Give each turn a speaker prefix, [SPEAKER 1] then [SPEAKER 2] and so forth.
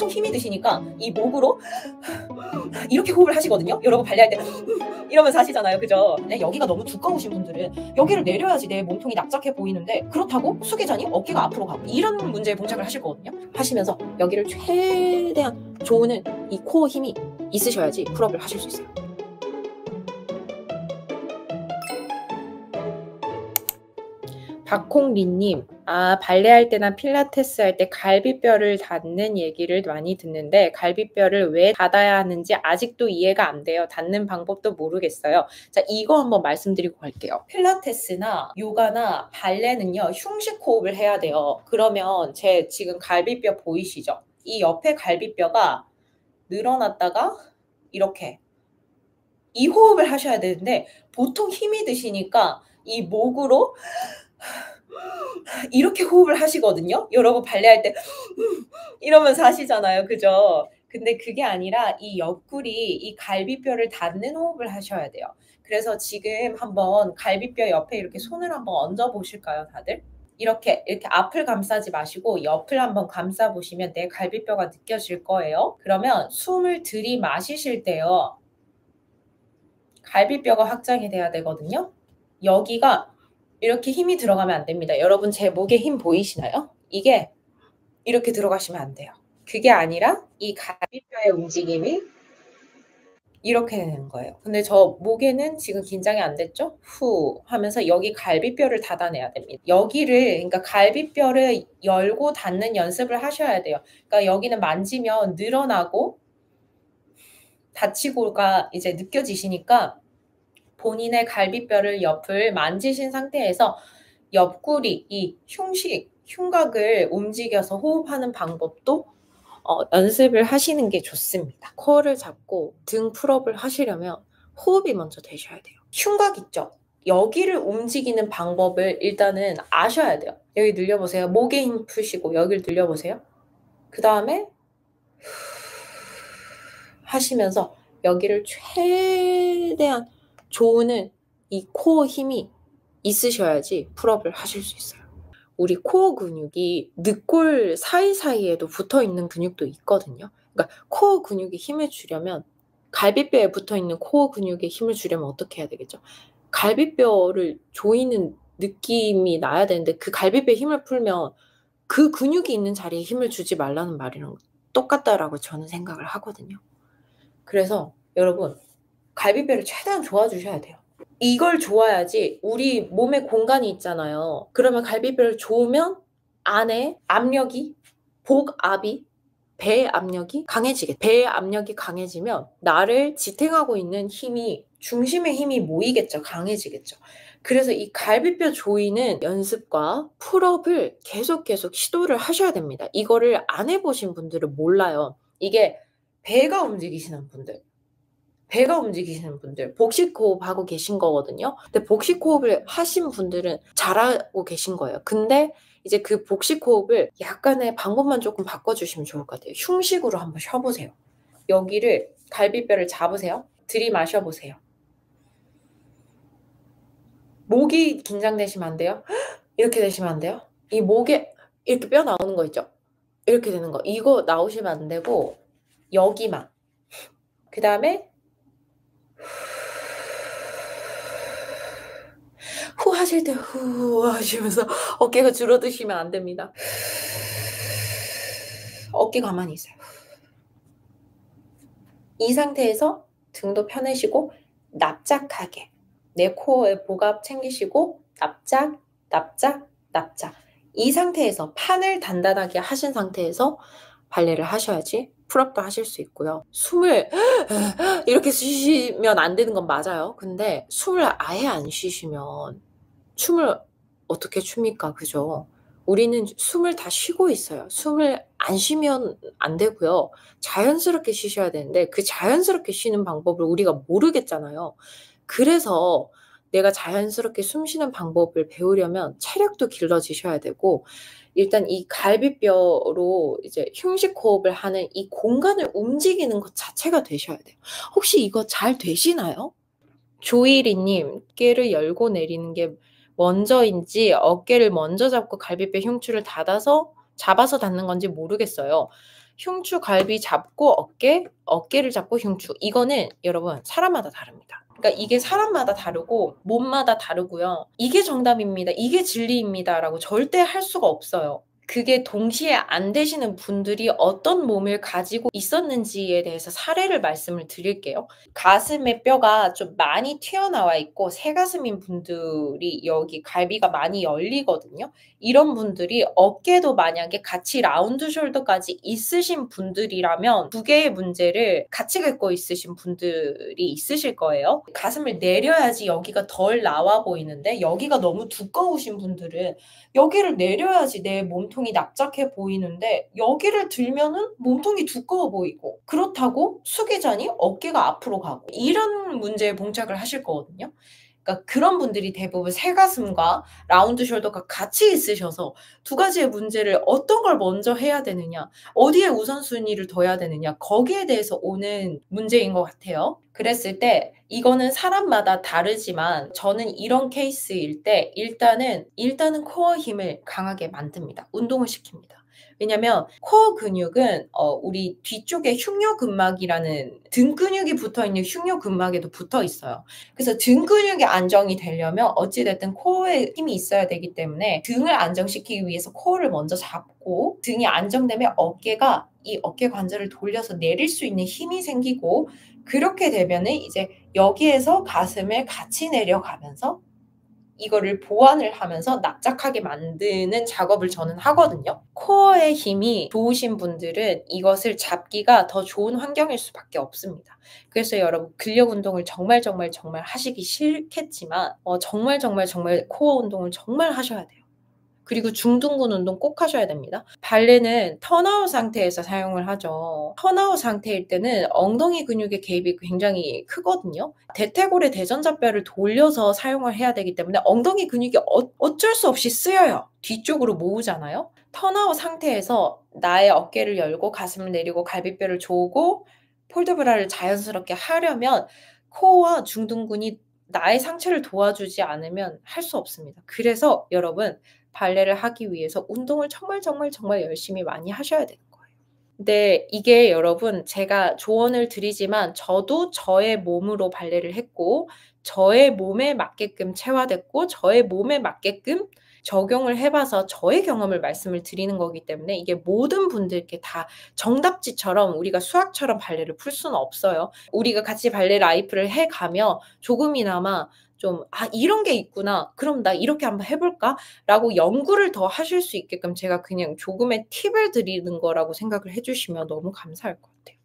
[SPEAKER 1] 보통 힘이 드시니까 이 목으로 이렇게 호흡을 하시거든요. 여러분 발레할 때 이러면서 하시잖아요. 그죠? 네, 여기가 너무 두꺼우신 분들은 여기를 내려야지 내 몸통이 납작해 보이는데 그렇다고 숙이자니 어깨가 앞으로 가고 이런 문제에 봉착을 하실 거거든요. 하시면서 여기를 최대한 조는 이 코어 힘이 있으셔야지 풀업을 하실 수 있어요. 박홍리님, 발레할 때나 필라테스 할 때 갈비뼈를 닿는 얘기를 많이 듣는데 갈비뼈를 왜 닫아야 하는지 아직도 이해가 안 돼요. 닿는 방법도 모르겠어요. 자, 이거 한번 말씀드리고 갈게요. 필라테스나 요가나 발레는요, 흉식 호흡을 해야 돼요. 그러면 제 지금 갈비뼈 보이시죠? 이 옆에 갈비뼈가 늘어났다가 이렇게 이 호흡을 하셔야 되는데 보통 힘이 드시니까 이 목으로 이렇게 호흡을 하시거든요. 여러분 발레할 때 이러면서 하시잖아요. 그죠? 근데 그게 아니라 이 옆구리, 이 갈비뼈를 닿는 호흡을 하셔야 돼요. 그래서 지금 한번 갈비뼈 옆에 이렇게 손을 한번 얹어 보실까요, 다들? 이렇게 앞을 감싸지 마시고 옆을 한번 감싸 보시면 내 갈비뼈가 느껴질 거예요. 그러면 숨을 들이마시실 때요. 갈비뼈가 확장이 돼야 되거든요. 여기가 이렇게 힘이 들어가면 안 됩니다. 여러분 제 목에 힘 보이시나요? 이게 이렇게 들어가시면 안 돼요. 그게 아니라 이 갈비뼈의 움직임이 이렇게 되는 거예요. 근데 저 목에는 지금 긴장이 안 됐죠? 후 하면서 여기 갈비뼈를 닫아내야 됩니다. 여기를 그러니까 갈비뼈를 열고 닫는 연습을 하셔야 돼요. 그러니까 여기는 만지면 늘어나고 닫히고가 이제 느껴지시니까 본인의 갈비뼈를 옆을 만지신 상태에서 옆구리, 이 흉곽을 움직여서 호흡하는 방법도 연습을 하시는 게 좋습니다. 코어를 잡고 등 풀업을 하시려면 호흡이 먼저 되셔야 돼요. 흉곽 있죠? 여기를 움직이는 방법을 일단은 아셔야 돼요. 여기 늘려보세요. 목에 힘 푸시고 여기를 늘려보세요. 그 다음에 하시면서 여기를 최대한 조는 이 코어 힘이 있으셔야지 풀업을 하실 수 있어요. 우리 코어 근육이 늑골 사이사이에도 붙어있는 근육도 있거든요. 그러니까 코어 근육에 힘을 주려면 갈비뼈에 붙어있는 코어 근육에 힘을 주려면 어떻게 해야 되겠죠? 갈비뼈를 조이는 느낌이 나야 되는데 그 갈비뼈에 힘을 풀면 그 근육이 있는 자리에 힘을 주지 말라는 말이랑 똑같다라고 저는 생각을 하거든요. 그래서 여러분 갈비뼈를 최대한 조아주셔야 돼요. 이걸 조아야지 우리 몸에 공간이 있잖아요. 그러면 갈비뼈를 조으면 안에 압력이 복압이 배의 압력이 강해지게 배의 압력이 강해지면 나를 지탱하고 있는 힘이 중심의 힘이 모이겠죠. 강해지겠죠. 그래서 이 갈비뼈 조이는 연습과 풀업을 계속 시도를 하셔야 됩니다. 이거를 안 해보신 분들은 몰라요. 이게 배가 움직이시는 분들 복식 호흡 하고 계신 거거든요. 근데 복식 호흡을 하신 분들은 잘하고 계신 거예요. 근데 이제 그 복식 호흡을 약간의 방법만 조금 바꿔주시면 좋을 것 같아요. 흉식으로 한번 쉬어보세요. 여기를 갈비뼈를 잡으세요. 들이마셔보세요. 목이 긴장되시면 안 돼요. 이렇게 되시면 안 돼요. 이 목에 이렇게 뼈 나오는 거 있죠. 이렇게 되는 거. 이거 나오시면 안 되고 여기만. 그 다음에 후 하실 때 후 하시면서 어깨가 줄어드시면 안 됩니다. 어깨 가만히 있어요. 이 상태에서 등도 펴내시고 납작하게 내 코어에 복압 챙기시고 납작. 이 상태에서 판을 단단하게 하신 상태에서 발레를 하셔야지 풀업도 하실 수 있고요. 숨을 이렇게 쉬시면 안 되는 건 맞아요. 근데 숨을 아예 안 쉬시면 춤을 어떻게 춥니까? 그죠? 우리는 숨을 다 쉬고 있어요. 숨을 안 쉬면 안 되고요. 자연스럽게 쉬셔야 되는데 그 자연스럽게 쉬는 방법을 우리가 모르겠잖아요. 그래서 내가 자연스럽게 숨 쉬는 방법을 배우려면 체력도 길러지셔야 되고 일단 이 갈비뼈로 이제 흉식 호흡을 하는 이 공간을 움직이는 것 자체가 되셔야 돼요. 혹시 이거 잘 되시나요? 조이리님, 어깨를 열고 내리는 게 먼저인지 어깨를 먼저 잡고 갈비뼈 흉추를 잡아서 닫는 건지 모르겠어요. 흉추, 갈비 잡고 어깨, 어깨를 잡고 흉추. 이거는 여러분 사람마다 다릅니다. 그러니까 이게 사람마다 다르고 몸마다 다르고요. 이게 정답입니다. 이게 진리입니다라고 절대 할 수가 없어요. 그게 동시에 안 되시는 분들이 어떤 몸을 가지고 있었는지에 대해서 사례를 말씀을 드릴게요. 가슴의 뼈가 좀 많이 튀어나와 있고 새가슴인 분들이 여기 갈비가 많이 열리거든요. 이런 분들이 어깨도 만약에 같이 라운드 숄더까지 있으신 분들이라면 두 개의 문제를 같이 겪고 있으신 분들이 있으실 거예요. 가슴을 내려야지 여기가 덜 나와 보이는데 여기가 너무 두꺼우신 분들은 여기를 내려야지 내 몸통이 납작해 보이는데 여기를 들면은 몸통이 두꺼워 보이고 그렇다고 숙이자니 어깨가 앞으로 가고 이런 문제에 봉착을 하실 거거든요. 그러니까 그런 분들이 대부분 새가슴과 라운드 숄더가 같이 있으셔서 두 가지의 문제를 어떤 걸 먼저 해야 되느냐, 어디에 우선순위를 둬야 되느냐, 거기에 대해서 오는 문제인 것 같아요. 그랬을 때 이거는 사람마다 다르지만 저는 이런 케이스일 때 일단은 코어 힘을 강하게 만듭니다. 운동을 시킵니다. 왜냐면 코어 근육은 우리 뒤쪽에 흉요근막이라는 등 근육이 붙어있는 흉요근막에도 붙어 있어요. 그래서 등 근육이 안정이 되려면 어찌됐든 코어에 힘이 있어야 되기 때문에 등을 안정시키기 위해서 코어를 먼저 잡고 등이 안정되면 어깨가 이 어깨 관절을 돌려서 내릴 수 있는 힘이 생기고 그렇게 되면은 이제 여기에서 가슴을 같이 내려가면서 이거를 보완을 하면서 납작하게 만드는 작업을 저는 하거든요. 코어의 힘이 좋으신 분들은 이것을 잡기가 더 좋은 환경일 수밖에 없습니다. 그래서 여러분 근력 운동을 정말 하시기 싫겠지만 정말 코어 운동을 정말 하셔야 돼요. 그리고 중둔근 운동 꼭 하셔야 됩니다. 발레는 턴아웃 상태에서 사용을 하죠. 턴아웃 상태일 때는 엉덩이 근육의 개입이 굉장히 크거든요. 대퇴골의 대전자뼈를 돌려서 사용을 해야 되기 때문에 엉덩이 근육이 어쩔 수 없이 쓰여요. 뒤쪽으로 모으잖아요. 턴아웃 상태에서 나의 어깨를 열고 가슴을 내리고 갈비뼈를 조고 폴드브라를 자연스럽게 하려면 코어와 중둔근이 나의 상체를 도와주지 않으면 할 수 없습니다. 그래서 여러분 발레를 하기 위해서 운동을 정말 열심히 많이 하셔야 되는 거예요. 근데 이게 여러분 제가 조언을 드리지만 저도 저의 몸으로 발레를 했고 저의 몸에 맞게끔 체화됐고 저의 몸에 맞게끔 적용을 해 봐서 저의 경험을 말씀을 드리는 거기 때문에 이게 모든 분들께 다 정답지처럼 우리가 수학처럼 발레를 풀 수는 없어요. 우리가 같이 발레 라이프를 해 가며 조금이나마 좀 '아 이런 게 있구나. 그럼 나 이렇게 한번 해 볼까?'라고 연구를 더 하실 수 있게끔 제가 그냥 조금의 팁을 드리는 거라고 생각을 해 주시면 너무 감사할 것 같아요.